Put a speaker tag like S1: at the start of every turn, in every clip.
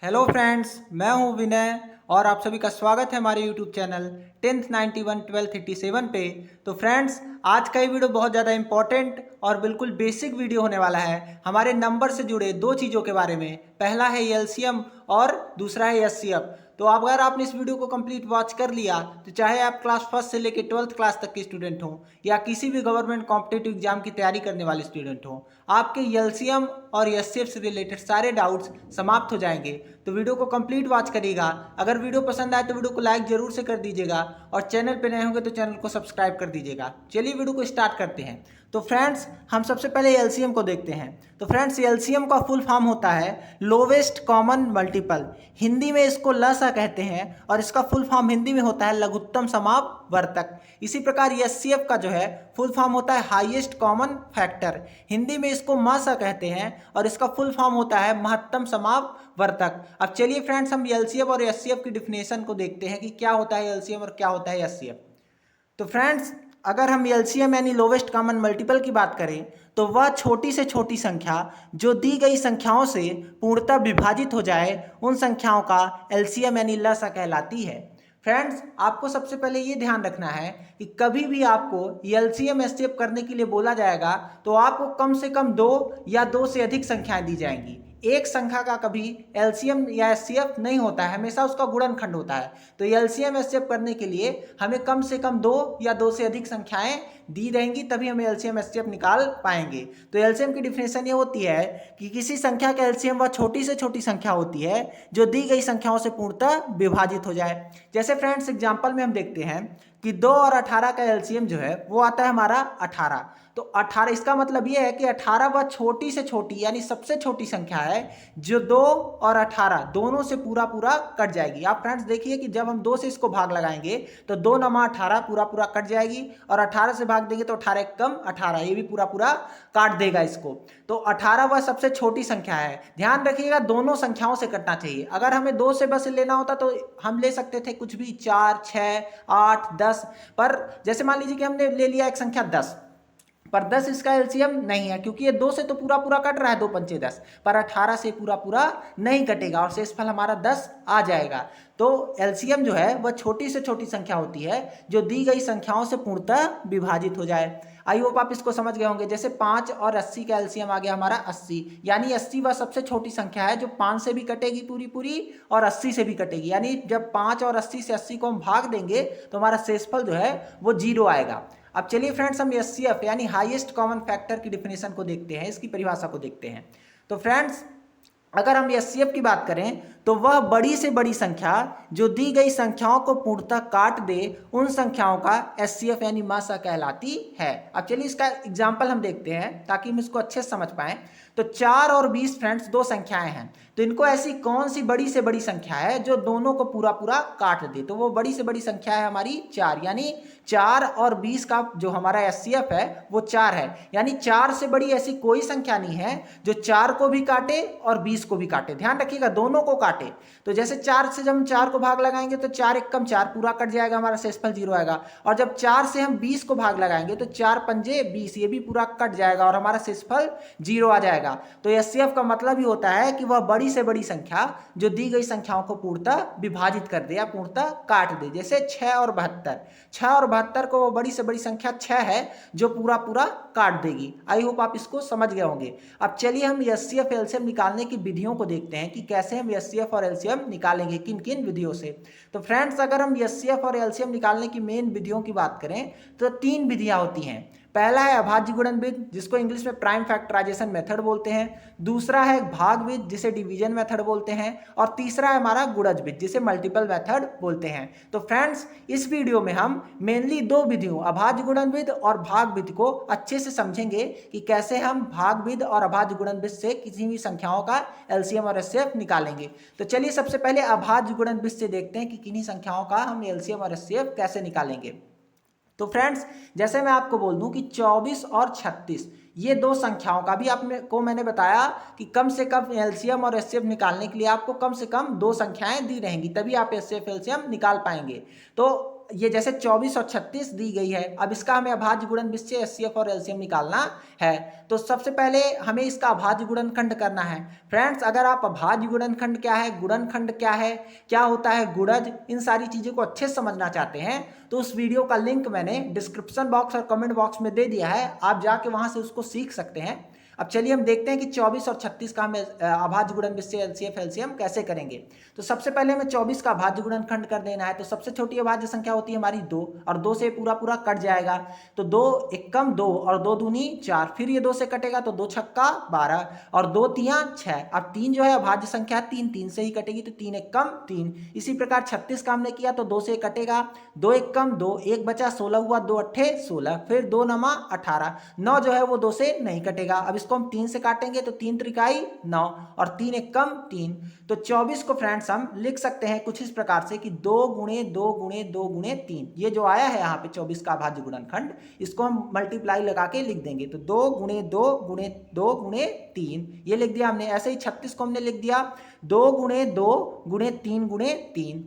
S1: Hello friends, मैं हूं विनय और आप सभी का स्वागत है हमारे यूट्यूब चैनल 10th 91 12th 87 पे। तो फ्रेंड्स, आज का ये वीडियो बहुत ज़्यादा इंपॉर्टेंट और बिल्कुल बेसिक वीडियो होने वाला है हमारे नंबर से जुड़े दो चीज़ों के बारे में। पहला है एलसीएम और दूसरा है एचसीएफ। तो अगर आपने इस वीडियो को कंप्लीट वॉच कर लिया तो चाहे आप क्लास फर्स्ट से लेकर 12th क्लास तक के स्टूडेंट हो या किसी भी गवर्नमेंट कॉम्पिटेटिव एग्जाम की तैयारी करने वाले स्टूडेंट हो, आपके एलसीएम और एचसीएफ से रिलेटेड सारे डाउट्स समाप्त हो जाएंगे। तो वीडियो को कंप्लीट वॉच करिएगा। अगर वीडियो पसंद आए तो वीडियो को लाइक जरूर से कर दीजिएगा और चैनल पे नए होंगे तो चैनल को सब्सक्राइब कर दीजिएगा। चलिए वीडियो को स्टार्ट करते हैं। तो फ्रेंड्स, हम सबसे पहले एलसीएम को देखते हैं। तो फ्रेंड्स, एलसीएम का फुल फॉर्म होता है लोवेस्ट कॉमन मल्टीपल। हिंदी में इसको लसा कहते हैं और इसका फुल फॉर्म हिंदी में होता है लघुत्तम समापवर्तक। इसी प्रकार एचसीएफ का जो है फुल फॉर्म होता है हाईएस्ट कॉमन फैक्टर। हिंदी में इसको मासा कहते हैं और इसका फुल फॉर्म होता है महत्तम समापवर्तक। अब चलिए फ्रेंड्स, हम एलसीएम और एचसीएफ की डिफिनेशन को देखते हैं कि क्या होता है एलसीएम और क्या होता है एचसीएफ। तो फ्रेंड्स, अगर हम एलसीएम यानी लोवेस्ट कॉमन मल्टीपल की बात करें तो वह छोटी से छोटी संख्या जो दी गई संख्याओं से पूर्णतः विभाजित हो जाए उन संख्याओं का एलसीएम यानी लसा कहलाती है। फ्रेंड्स, आपको सबसे पहले ये ध्यान रखना है कि कभी भी आपको एलसीएम एचसीएफ करने के लिए बोला जाएगा तो आपको कम से कम दो या दो से अधिक संख्याएं दी जाएंगी। एक संख्या का कभी एलसीएम या एचसीएफ नहीं होता है, हमेशा उसका गुणनखंड होता है। तो एलसीएम एचसीएफ करने के लिए हमें कम से कम दो या दो से अधिक संख्याएं दी रहेंगी, तभी हम एलसीएम एचसीएफ निकाल पाएंगे। तो एलसीएम की डिफिनेशन ये होती है कि किसी संख्या का एलसीएम वह छोटी से छोटी संख्या होती है जो दी गई संख्याओं से पूर्णतः विभाजित हो जाए। जैसे फ्रेंड्स, एग्जाम्पल में हम देखते हैं कि 2 और 18 का एलसीएम जो है वो आता है हमारा 18। तो 18, इसका मतलब ये है कि 18 वह छोटी से छोटी यानी सबसे छोटी संख्या है जो 2 और 18 दोनों से पूरा पूरा कट जाएगी। आप फ्रेंड्स देखिए कि जब हम 2 से इसको भाग लगाएंगे तो 2 नमा 18 पूरा पूरा कट जाएगी और 18 से भाग देंगे तो 18 एक कम 18, ये भी पूरा पूरा काट देगा इसको। तो 18 वह सबसे छोटी संख्या है। ध्यान रखिएगा, दोनों संख्याओं से कटना चाहिए। अगर हमें 2 से बस लेना होता तो हम ले सकते थे कुछ भी 4, 6, 8, 10, पर जैसे मान लीजिए कि हमने ले लिया एक संख्या 10, पर 10 इसका एलसीएम नहीं है क्योंकि ये 2 से तो पूरा पूरा कट रहा है, 2 पंचे 10, पर 18 से पूरा पूरा नहीं कटेगा और शेषफल हमारा 10 आ जाएगा। तो एलसीएम जो है वह छोटी से छोटी संख्या होती है जो दी गई संख्याओं से पूर्णतः विभाजित हो जाए। आई होप आप इसको समझ गए होंगे। जैसे 5 और 80 का एलसीएम आ गया हमारा 80, यानी 80 वह सबसे छोटी संख्या है जो 5 से भी कटेगी पूरी पूरी और 80 से भी कटेगी। यानी जब 5 और 80 से 80 को हम भाग देंगे तो हमारा शेषफल जो है वो 0 आएगा। अब चलिए फ्रेंड्स, हम एचसीएफ यानी हाईएस्ट कॉमन फैक्टर की डिफिनेशन को देखते हैं, इसकी परिभाषा को देखते हैं। तो फ्रेंड्स, अगर हम एचसीएफ की बात करें तो वह बड़ी से बड़ी संख्या जो दी गई संख्याओं को पूर्णतः काट दे उन संख्याओं का एचसीएफ यानी मासा कहलाती है। अब चलिए इसका एग्जांपल हम देखते हैं ताकि हम इसको अच्छे से समझ पाएं। तो 4 और 20 फ्रेंड्स दो संख्याएं हैं, तो इनको ऐसी कौन सी बड़ी से बड़ी संख्या है जो दोनों को पूरा पूरा काट दे? तो वो बड़ी से बड़ी संख्या है हमारी 4, यानी 4 और 20 का जो हमारा एचसीएफ है वो 4 है। यानी 4 से बड़ी ऐसी कोई संख्या नहीं है जो 4 को भी काटे और 20 को भी काटे। ध्यान रखिएगा, दोनों को काटे। तो जैसे 4 से जब हम 4 को भाग लगाएंगे तो 4 एक कम 4 पूरा कट जाएगा, हमारा शेषफल 0 आएगा। और जब 4 से हम 20 को भाग लगाएंगे तो 4 पंजे 20, ये भी पूरा कट जाएगा और हमारा शेषफल 0 आ जाएगा। तो एचसीएफ का मतलब ही होता है कि वह बड़ी से बड़ी संख्या जो दी गई संख्याओं को पूर्णतः विभाजित कर दे या पूर्णतः काट दे। जैसे 6 और 72, 6 और 72 को वो बड़ी से बड़ी संख्या 6 है जो पूरा पूरा काट देगी। आई होप आप इसको समझ गए होंगे। अब चलिए हम एचसीएफ एलसीएम निकालने की विधियों को देखते हैं कि कैसे हम एचसीएफ और एलसीएम निकालेंगे, किन किन विधियों से। तो फ्रेंड्स, अगर हम एचसीएफ और एलसीएम निकालने की मेन विधियों की बात करें तो 3 विधियां होती हैं। पहला है अभाज्य गुणन विधि, जिसको इंग्लिश में प्राइम फैक्टराइजेशन मेथड बोलते हैं। दूसरा है भाग विधि, जिसे डिवीजन मेथड बोलते हैं। और तीसरा है हमारा गुणज विधि, जिसे मल्टीपल मेथड बोलते हैं। तो फ्रेंड्स, इस वीडियो में हम मेनली 2 विधियों अभाज्य गुणन विधि और भाग विधि को अच्छे से समझेंगे कि कैसे हम भाग विधि और अभाज्य गुणन विधि से किसी भी संख्याओं का एलसीएम और एचसीएफ निकालेंगे। तो चलिए सबसे पहले अभाज्य गुणन विधि से देखते हैं कि किन्हीं संख्याओं का हम एलसीएम और एचसीएफ कैसे निकालेंगे। तो फ्रेंड्स, जैसे मैं आपको बोल दूं कि 24 और 36 ये 2 संख्याओं का भी मैंने बताया कि कम से कम एलसीएम और एचसीएफ निकालने के लिए आपको कम से कम 2 संख्याएं दी रहेंगी, तभी आप एचसीएफ एलसीएम निकाल पाएंगे। तो ये जैसे 24 और 36 दी गई है, अब इसका हमें अभाज्य गुणनफल एचसीएफ और एलसीएम निकालना है। तो सबसे पहले हमें इसका अभाज्य गुणनखंड करना है। फ्रेंड्स, अगर आप अभाज्य गुणनखंड क्या है, गुणनखंड क्या है, क्या होता है गुणज, इन सारी चीज़ों को अच्छे से समझना चाहते हैं तो उस वीडियो का लिंक मैंने डिस्क्रिप्शन बॉक्स और कमेंट बॉक्स में दे दिया है, आप जाके वहाँ से उसको सीख सकते हैं। अब चलिए हम देखते हैं कि 24 और 36 का हमें अभाज्य गुणनफल एलसीएफ एलसीएम कैसे करेंगे। तो सबसे पहले हमें 24 का अभाज्य गुणनखंड कर देना है। तो सबसे छोटी अभाज्य संख्या होती है हमारी 2 और 2 से पूरा पूरा कट जाएगा। तो 2 एकम 2 और 2 दूनी 4, फिर ये 2 से कटेगा तो 2 छक्का 12 और 2 तियां 6। अब 3 जो है अभाज्य संख्या 3, 3 से ही कटेगी तो 3 एकम 3। इसी प्रकार 36 का हमने किया तो 2 से कटेगा, 2 एकम 2, 1 बचा 16 हुआ, 2 अट्ठे 16, फिर 2 नमा 18, 9 जो है वो 2 से नहीं कटेगा। अब इसको हम 3 से काटेंगे तो 3 त्रिकाई 9 और 3 एकम 3। तो 24 को फ्रेंड्स हम लिख सकते हैं कुछ इस प्रकार से कि 2 गुणे 2 गुणे 2 गुणे 3। ये जो आया है यहाँ पे 24 का अभाज्य गुणनखंड, इसको हम मल्टीप्लाई लगा के लिख देंगे। तो 2 गुणे 2 गुणे 2 गुणे 3 ये लिख दिया हमने। ऐसे ही 36 को हमने लिख दिया 2 गुणे 2 गुणे 3 गुणे 3।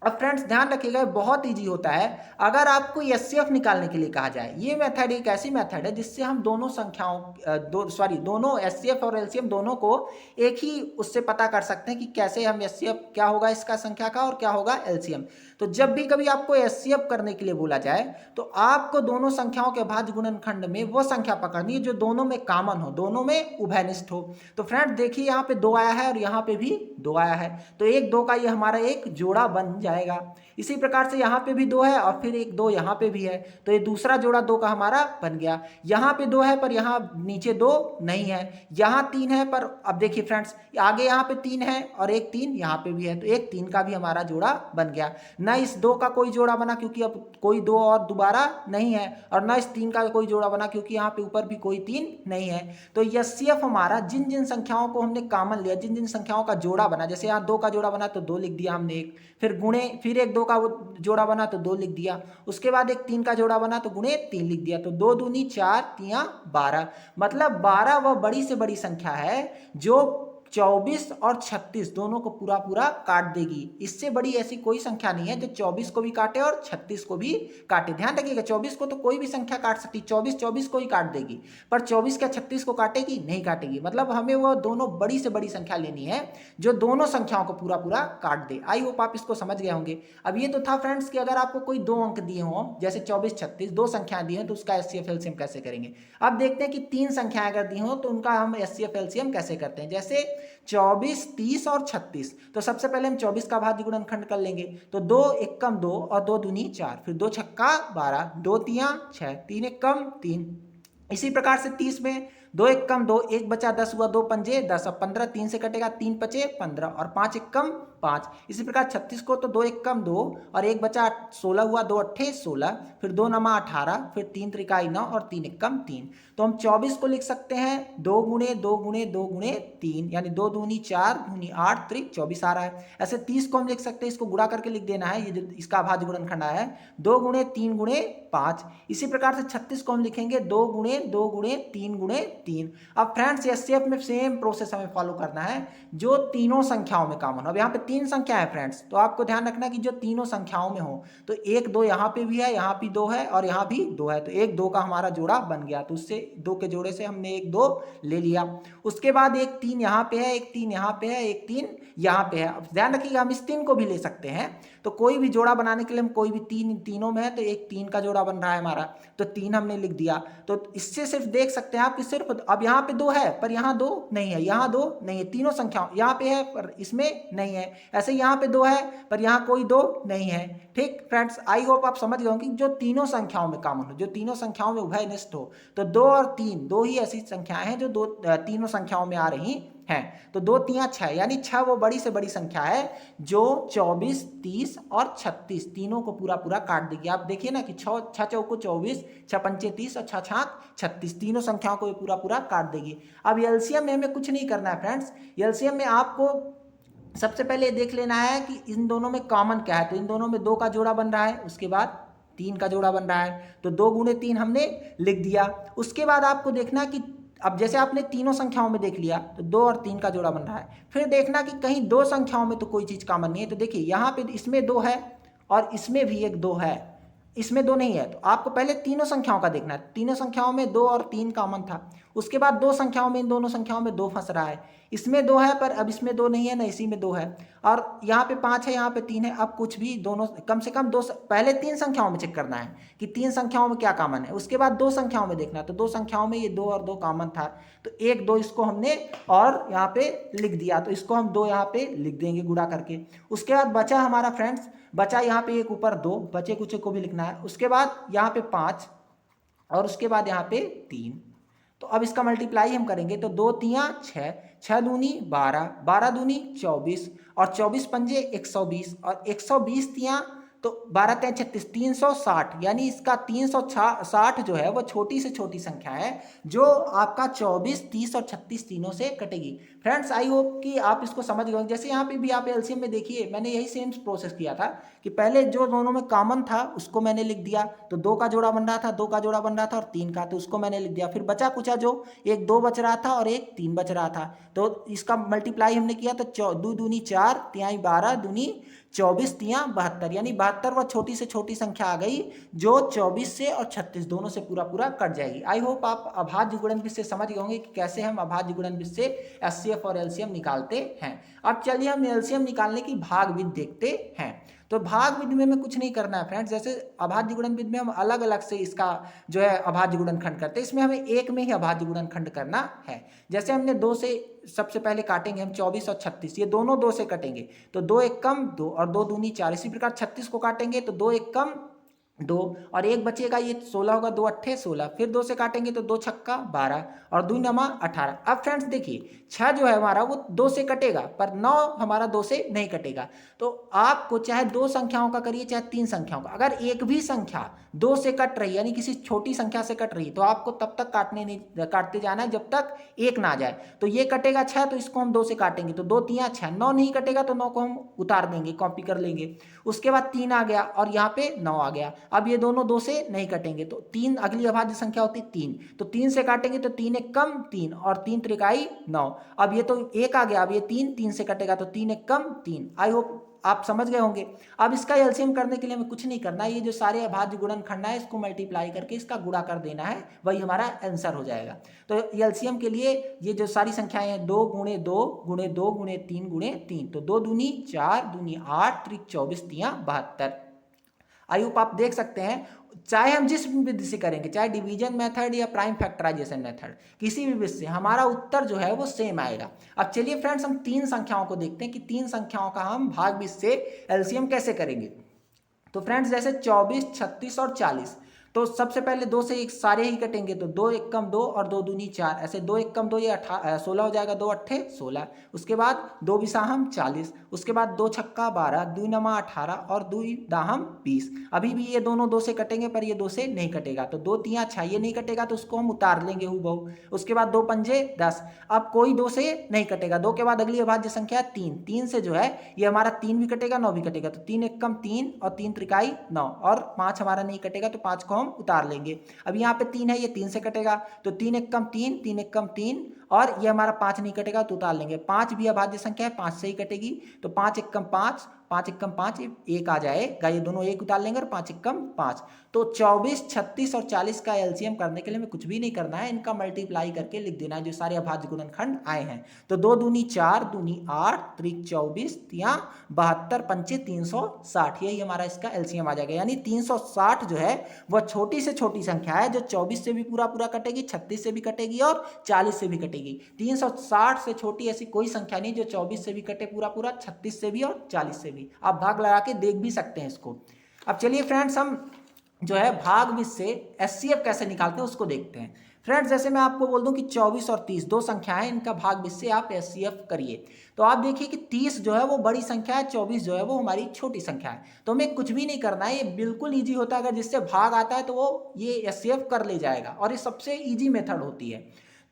S1: अब फ्रेंड्स ध्यान रखिएगा, बहुत इजी होता है। अगर आपको एचसीएफ निकालने के लिए कहा जाए, ये मेथड एक ऐसी मेथड है जिससे हम दोनों संख्याओं दोनों एचसीएफ और एलसीएम दोनों को एक ही उससे पता कर सकते हैं कि कैसे हम एचसीएफ क्या होगा इसका संख्या का और क्या होगा एलसीएम। तो जब भी कभी आपको एचसीएफ करने के लिए बोला जाए तो आपको दोनों संख्याओं के अभाज्य गुणनखंड में वो संख्या पकड़नी है जो दोनों में कॉमन हो, दोनों में उभयनिष्ठ हो। तो फ्रेंड्स देखिए यहाँ पे 2 आया है और यहाँ पे भी 2 आया है, तो 1 2 का ये हमारा एक जोड़ा बन जाएगा। इसी प्रकार से यहाँ पे भी 2 है और फिर 1 2 यहाँ पे भी है, तो ये दूसरा जोड़ा 2 का हमारा बन गया। यहाँ पे 2 है पर यहाँ नीचे 2 नहीं है, यहाँ 3 है पर अब देखिए फ्रेंड्स आगे यहाँ पे 3 है और एक 3 यहाँ पे भी है, तो एक 3 का भी हमारा जोड़ा बन गया। न इस 2 का कोई जोड़ा बना क्योंकि अब कोई 2 और दोबारा नहीं है, और न इस 3 का कोई जोड़ा बना क्योंकि यहाँ पे ऊपर भी कोई 3 नहीं है। तो एचसीएफ हमारा जिन जिन संख्याओं को हमने कॉमन लिया, जिन जिन संख्याओं का जोड़ा बना, जैसे यहाँ 2 का जोड़ा बना तो 2 लिख दिया हमने एक, फिर गुणे, फिर एक 2 का जोड़ा बना तो 2 लिख दिया, उसके बाद एक 3 का जोड़ा बना तो गुणे 3 लिख दिया। तो 2 दूनी 4 तियां 12, मतलब 12 वह बड़ी से बड़ी संख्या है जो 24 और 36 दोनों को पूरा पूरा काट देगी। इससे बड़ी ऐसी कोई संख्या नहीं है जो 24 को भी काटे और 36 को भी काटे। ध्यान रखिएगा 24 को तो कोई भी संख्या काट सकती, 24 को ही काट देगी, पर 24 क्या 36 को काटेगी? नहीं काटेगी। मतलब हमें वो दोनों बड़ी से बड़ी संख्या लेनी है जो दोनों संख्याओं को पूरा पूरा काट दे। आई होप आप इसको समझ गए होंगे। अब ये तो था फ्रेंड्स कि अगर आपको कोई 2 अंक दिए हों, जैसे 24 36 2 संख्याएं दी हैं तो उसका एचसीएफ एलसीएम कैसे करेंगे। अब देखते हैं कि 3 संख्याएं अगर दी हों तो उनका हम एचसीएफ एलसीएम कैसे करते हैं। जैसे 24 30 और 36, तो सबसे पहले हम 24 का अभाज्य गुणनखंड कर लेंगे। तो 2 एकम 2 और 2 दूनी 4, फिर 2 छक्का 12, 2 तियां 6, 3 एकम 3। इसी प्रकार से 30 में 2 एकम 2, 1 बचा 10 हुआ, 2 पंजे 10, अब 15 3 से कटेगा, 3 पचे 15 और 5 एकम 5। इसी प्रकार 36 को तो 2 एकम 2 और 1 बचा 16 हुआ, 2 अट्ठे 16, फिर 2 नमा 18, फिर 3 त्रिकाई 9 और 3 एकम 3। तो हम 24 को लिख सकते हैं 2 गुणे 2 गुणे 2 गुणे 3, यानी 2 दूनी 4 दूनी 8 त्रिक 24 आ रहा है। ऐसे 30 को हम लिख सकते हैं, इसको गुणा करके लिख देना है, ये जो इसका अभाज्य गुणनखंड आया है 2 गुणे 3 गुणे 5। इसी प्रकार से 36 को हम लिखेंगे 2 गुणे 2 गुणे 3 गुणे 3। अब फ्रेंड्स एचसीएफ में सेम प्रोसेस हमें फॉलो करना है जो तीनों संख्याओं में कॉमन हो। अब यहाँ पे 3 संख्या है फ्रेंड्स, तो आपको ध्यान रखना कि जो तीनों संख्याओं में हो, तो 1 2 यहाँ पे भी है, यहाँ भी 2 है और यहाँ भी 2 है, तो 1 2 का हमारा जोड़ा बन गया। तो उससे 2 के जोड़े से हमने 1 2 ले लिया। उसके बाद एक 3 यहाँ पे है, एक 3 यहाँ पे है, एक 3 यहाँ पे है। अब ध्यान रखिएगा हम इस 3 को भी ले सकते हैं, तो कोई भी जोड़ा बनाने के लिए हम कोई भी तीनों में है, तो एक 3 का जोड़ा बन रहा है हमारा, तो 3 हमने लिख दिया। तो इससे सिर्फ देख सकते हैं आप कि सिर्फ अब यहाँ पे 2 है पर यहाँ 2 नहीं है, यहाँ 2 नहीं है, तीनों संख्याओं यहाँ पे है पर इसमें नहीं है, ऐसे यहाँ पे 2 है पर यहाँ कोई 2 नहीं है। ठीक फ्रेंड्स, आई होप आप समझ गए होंगे जो तीनों संख्याओं में कॉमन हो, जो तीनों संख्याओं में उभयनिष्ठ हो। तो 2 और 3 2 ही ऐसी संख्याएं हैं जो तीनों संख्याओं में आ रही हैं। तो 2 3 6, यानी 6 वो बड़ी से बड़ी संख्या है जो 24 30 और 36 तीनों को पूरा पूरा काट देगी। आप देखिए ना कि 6 चौको 24, 6 पंचे 30 और 6 छाक 36 तीनों संख्याओं को पूरा पूरा काट देगी। अब एलसीएम में हमें कुछ नहीं करना है फ्रेंड्स। एलसीएम में आपको सबसे पहले देख लेना है कि इन दोनों में कॉमन क्या है। तो इन दोनों में 2 का जोड़ा बन रहा है, उसके बाद 3 का जोड़ा बन रहा है, तो 2 गुणे 3 हमने लिख दिया। उसके बाद आपको देखना कि अब जैसे आपने तीनों संख्याओं में देख लिया तो 2 और 3 का जोड़ा बन रहा है, फिर देखना कि कहीं 2 संख्याओं में तो कोई चीज़ कॉमन नहीं है। तो देखिए यहाँ पे इसमें 2 है और इसमें भी एक 2 है, इसमें 2 नहीं है। तो आपको पहले तीनों संख्याओं का देखना है। तीनों संख्याओं में 2 और 3 कॉमन था। उसके बाद 2 संख्याओं में, इन दोनों संख्याओं में 2 फंस रहा है। इसमें 2 है पर अब इसमें 2 नहीं है, ना इसी में 2 है। और यहाँ पे 5 है, यहाँ पे 3 है। अब कुछ भी दोनों कम से कम 2, पहले 3 संख्याओं में चेक करना है कि 3 संख्याओं में क्या कॉमन है। उसके बाद 2 संख्याओं में देखना है। तो 2 संख्याओं में ये 2 और 2 कॉमन था, तो 1 2 इसको हमने और यहाँ पे लिख दिया। तो इसको हम 2 यहाँ पे लिख देंगे गुणा करके। उसके बाद बचा हमारा फ्रेंड्स, बचा यहाँ पे एक ऊपर 2, बचे कुछ को भी लिखना है। उसके बाद यहाँ पे 5 और उसके बाद यहाँ पे 3। तो अब इसका मल्टीप्लाई हम करेंगे तो 2 तियाँ 6, 6 दूनी 12, 12 दूनी 24 और 24 पंजे 120 और 120 तियाँ तो 12 तियाँ 36, 360। यानी इसका 360 जो है वो छोटी से छोटी संख्या है जो आपका 24, 30 और 36 तीनों से कटेगी। फ्रेंड्स आई होप कि आप इसको समझ गए। जैसे यहाँ पे भी आप एलसीएम में देखिए, मैंने यही सेम प्रोसेस किया था कि पहले जो दोनों में कॉमन था उसको मैंने लिख दिया। तो 2 का जोड़ा बन रहा था, 2 का जोड़ा बन रहा था और 3 का, तो उसको मैंने लिख दिया। फिर बचा कुचा जो एक 2 बच रहा था और एक 3 बच रहा था, तो इसका मल्टीप्लाई हमने किया। तो 2 दूनी 4, तिहाई 12 दूनी 24 तियाँ 72, यानी 72 वह छोटी से छोटी संख्या आ गई जो 24 से और 36 दोनों से पूरा पूरा कट जाएगी। आई होप आप अभाज्य गुणनफल से समझ गए होंगे कि कैसे हम अभाज्य गुणनफल से एचसीएफ और एलसीएम निकालते हैं। अब चलिए हम एलसीएम निकालने की भाग विधि देखते हैं। तो भाग विधि में हमें कुछ नहीं करना है फ्रेंड्स। जैसे अभाज्य गुणनफल में हम अलग अलग से इसका जो है अभाज्य गुणनखंड करते हैं, इसमें हमें एक में ही अभाज्य गुणनखंड करना है। जैसे हमने 2 से सबसे पहले काटेंगे हम 24 और 36, ये दोनों 2 से कटेंगे तो 2 एक कम 2 और 2 दूनी 4। इसी प्रकार 36 को काटेंगे तो 2 एक कम 2 और एक बचेगा, ये 16 होगा, 2 अट्ठे 16। फिर 2 से काटेंगे तो 2 छक्का 12 और 2 नमा 18। अब फ्रेंड्स देखिए 6 जो है हमारा वो 2 से कटेगा पर 9 हमारा 2 से नहीं कटेगा। तो आपको चाहे 2 संख्याओं का करिए चाहे 3 संख्याओं का, अगर एक भी संख्या 2 से कट रही है यानी किसी छोटी संख्या से कट रही है तो आपको तब तक काटते जाना है जब तक 1 ना आ जाए। तो ये कटेगा 6 तो इसको हम 2 से काटेंगे तो 2 तियाँ 6, 9 नहीं कटेगा तो 9 को हम उतार देंगे, कॉपी कर लेंगे। उसके बाद 3 आ गया और यहाँ पे 9 आ गया। अब ये दोनों 2 से नहीं कटेंगे तो 3 अगली अभाज्य संख्या होती है 3, तो 3 से काटेंगे तो 3 एक कम 3 और 3 त्रिकाई 9। अब ये तो 1 आ गया, अब ये 3 से कटेगा तो 3 एक कम 3। आई होप आप समझ गए होंगे। अब इसका एलसीएम करने के लिए हमें कुछ नहीं करना है, ये जो सारे अभाज्य गुणनखंड है इसको मल्टीप्लाई करके इसका गुणा कर देना है, वही हमारा आंसर हो जाएगा। तो एलसीएम के लिए ये जो सारी संख्याएं हैं 2 गुणे 2 गुणे 2 गुणे 3 गुणे 3, तो 2 दूनी 4 दूनी 8 त्रिक 24 तियाँ 72। आई होप आप देख सकते हैं, चाहे हम जिस विधि से करेंगे, चाहे डिवीजन मेथड या प्राइम फैक्टराइजेशन मेथड, किसी भी विधि से हमारा उत्तर जो है वो सेम आएगा। अब चलिए फ्रेंड्स हम 3 संख्याओं को देखते हैं कि 3 संख्याओं का हम भाग विधि से एलसीएम कैसे करेंगे। तो फ्रेंड्स जैसे 24, 36 और 40, तो सबसे पहले 2 से एक सारे ही कटेंगे तो 2 एक कम 2 और 2 दूनी 4, ऐसे 2 एक कम 2 ये 16 हो जाएगा, 2 अट्ठे 16। उसके बाद 2 बिसाहम 40, उसके बाद 2 छक्का 12, 2 नमा 18 और 2 दाहम 20। अभी भी ये दोनों 2 से कटेंगे पर ये 2 से नहीं कटेगा, तो 2 तियाँ 6 ये नहीं कटेगा तो उसको हम उतार लेंगे हूबहू। उसके बाद 2 पंजे 10, अब कोई 2 से नहीं कटेगा। 2 के बाद अगली अभाज्य संख्या 3, 3 से जो है ये हमारा 3 भी कटेगा 9 भी कटेगा, तो 3 एक कम 3 और 3 त्रिकाई 9 और 5 हमारा नहीं कटेगा तो 5 को हम उतार लेंगे। अब यहाँ पे 3 है, ये 3 से कटेगा तो 3 एक कम 3, 3 एक कम 3 और ये हमारा 5 नहीं कटेगा तो उतार लेंगे। 5 भी अभाज्य संख्या है, 5 से ही कटेगी तो 5 एक कम 5, 5 एक कम 5 1 आ जाएगा, ये दोनों 1 उतार लेंगे और 5 एक कम 5। तो 24, 36 और 40 का एलसीएम करने के लिए हमें कुछ भी नहीं करना है, इनका मल्टीप्लाई करके लिख देना है जो सारे अभाज्य गुणनखंड आए हैं। तो 2 दूनी 4 दूनी 8 त्रिक 24 तियाँ 72 पंचे 360, यही हमारा इसका एलसीएम आ जाएगा। यानी 360 जो है वह छोटी से छोटी संख्या है जो 24 से भी पूरा पूरा कटेगी, 36 से भी कटेगी और 40 से भी कटेगी। 360 से छोटी ऐसी कोई संख्या नहीं जो 24 से भी कटे पूरा पूरा, 36 से भी और 40 से भी। आप भाग लगा के देख भी सकते हैं इसको। अब चलिए फ्रेंड्स हम जो है भाग विधि से एचसीएफ कैसे निकालते हैं उसको देखते हैं। फ्रेंड्स जैसे मैं आपको बोल दूं कि 24 और 30 दो संख्याएं, इनका भाग विधि से आप एचसीएफ करिए तो आप देखिए कि 30 जो है वो बड़ी संख्या है, 24 जो है वो हमारी छोटी संख्या है। तो हमें कुछ भी नहीं करना है, ये बिल्कुल ईजी होता है। अगर जिससे भाग आता है तो वो ये एचसीएफ कर ले जाएगा और ये सबसे ईजी मेथड होती है।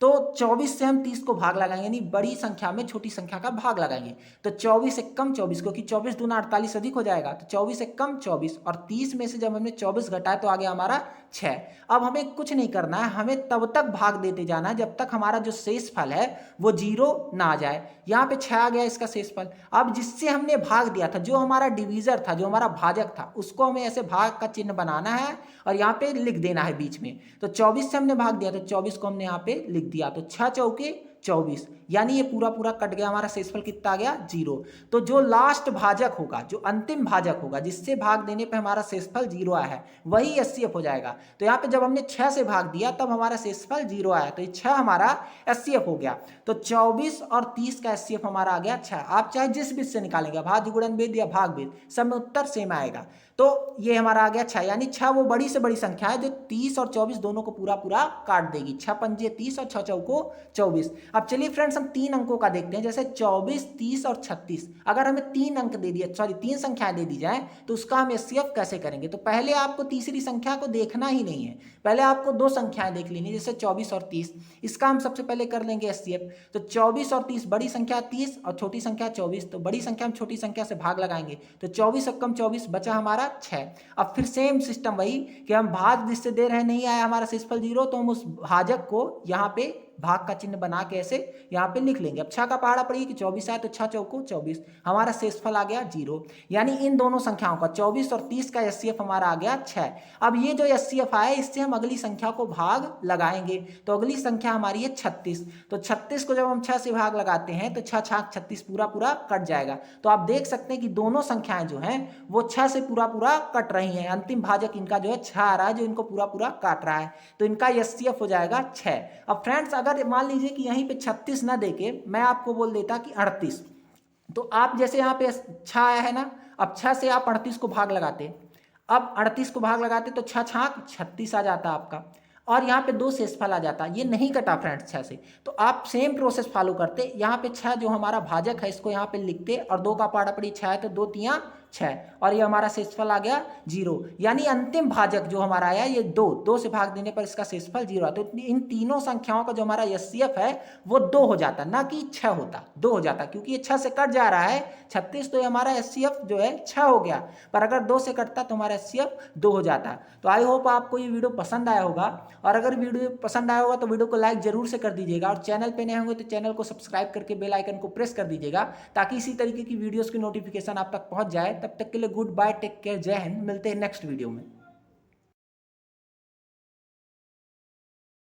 S1: तो 24 से हम 30 को भाग लगाएंगे, यानी बड़ी संख्या में छोटी संख्या का भाग लगाएंगे। तो 24 से कम 24, क्योंकि 24 दूना 48 अधिक हो जाएगा, तो 24 से कम 24 और 30 में से जब हमने 24 घटाया तो आ गया हमारा 6। अब हमें कुछ नहीं करना है, हमें तब तक भाग देते जाना है जब तक हमारा जो शेषफल है वो 0 ना आ जाए। यहाँ पे 6 आ गया इसका शेषफल। अब जिससे हमने भाग दिया था, जो हमारा डिवीजर था, जो हमारा भाजक था, उसको हमें ऐसे भाग का चिन्ह बनाना है और यहाँ पे लिख देना है बीच में। तो 24 से हमने भाग दिया तो 24 को हमने यहाँ पे लिख दिया, तो 6 चौके 24, यानी ये पूरा पूरा कट गया, हमारा शेषफल कितना आ गया 0। तो जो लास्ट भाजक होगा, जो अंतिम भाजक होगा, जिससे भाग देने पे हमारा शेषफल 0 आया है, वही एचसीएफ हो जाएगा। तो यहाँ पे जब हमने 6 से भाग दिया तब हमारा शेषफल 0 आया, तो ये 6 हमारा एचसीएफ हो गया। तो 24 और 30 का एचसीएफ हमारा आ गया 6। आप चाहे जिस बीच से निकालेंगे, भाज्य गुणन भेद या भाग भेद, सब में उत्तर सेम आएगा। तो ये हमारा आ गया 6, यानी 6 वो बड़ी से बड़ी संख्या है जो 30 और 24 दोनों को पूरा पूरा काट देगी। 6 पंजे 30 और 6 चौको 24। अब चलिए फ्रेंड्स हम 3 अंकों का देखते हैं, जैसे 24, 30 और 36। अगर हमें 3 अंक दे दिए, सॉरी 3 संख्याएं दे दी जाए, तो उसका हम एचसीएफ कैसे करेंगे? तो पहले आपको तीसरी संख्या को देखना ही नहीं है, पहले आपको 2 संख्याएं देख लेनी, जैसे 24 और 30। इसका हम सबसे पहले कर लेंगे एचसीएफ। तो 24 और 30, बड़ी संख्या 30 और छोटी संख्या 24, तो बड़ी संख्या हम छोटी संख्या से भाग लगाएंगे, तो 24 और कम 24 बचा हमारा 6। अब फिर सेम सिस्टम वही कि हम भाग जिससे दे रहे नहीं आया हमारा शेषफल 0, तो हम उस भाजक को यहाँ पे भाग का चिन्ह बना के ऐसे यहाँ पे लिख लेंगे। अब 6 का पहाड़ा पड़िए कि 24 आए, तो 6 चौको 24, हमारा शेषफल आ गया 0। यानी इन दोनों संख्याओं का 24 और 30 का एचसीएफ हमारा आ गया 6। अब ये जो एचसीएफ आया, इससे हम अगली संख्या को भाग लगाएंगे, तो अगली संख्या हमारी है 36। तो 36 को जब हम 6 से भाग लगाते हैं तो 6 छाक 36 पूरा पूरा कट जाएगा। तो आप देख सकते हैं कि दोनों संख्याएं जो हैं वो 6 से पूरा पूरा कट रही हैं। अंतिम भाजक इनका जो है 6 आ रहा है, जो इनको पूरा पूरा काट रहा है, तो इनका एचसीएफ हो जाएगा 6। अब फ्रेंड्स अगर मान लीजिए कि यहीं पे 36 ना देके मैं आपको बोल देता कि 38, तो आप जैसे यहाँ पे 6 आया है ना, अब 6 से आप 38 को भाग लगाते, अब 38 को भाग लगाते तो 6 छाक 36 आ जाता आपका, और यहाँ पे 2 शेषफल आ जाता। ये नहीं कटा फ्रेंड्स 6 से, तो आप सेम प्रोसेस फॉलो करते, यहाँ पे 6 जो हमारा भाजक है इसको यहाँ पे लिखते, और 2 का पहाड़ा पड़ी 6 है तो 2 तियां 6, और ये हमारा शेषफल आ गया 0। यानी अंतिम भाजक जो हमारा आया ये 2 से भाग देने पर इसका शेषफल 0 आता। तो इन तीनों संख्याओं का जो हमारा एचसीएफ है वो 2 हो जाता, ना कि 6 होता, 2 हो जाता, क्योंकि ये 6 से कट जा रहा है 36, तो ये हमारा एचसीएफ जो है 6 हो गया, पर अगर 2 से कटता तो हमारा एचसीएफ 2 हो जाता। तो आई होप आपको ये वीडियो पसंद आया होगा, और अगर वीडियो पसंद आया होगा तो वीडियो को लाइक जरूर से कर दीजिएगा, और चैनल पे नए होंगे तो चैनल को सब्सक्राइब करके बेल आइकन को प्रेस कर दीजिएगा, ताकि इसी तरीके की वीडियोस की नोटिफिकेशन आप तक पहुंच जाए। तब तक के लिए गुड बाय, टेक केयर, जय हिंद, मिलते हैं नेक्स्ट वीडियो में।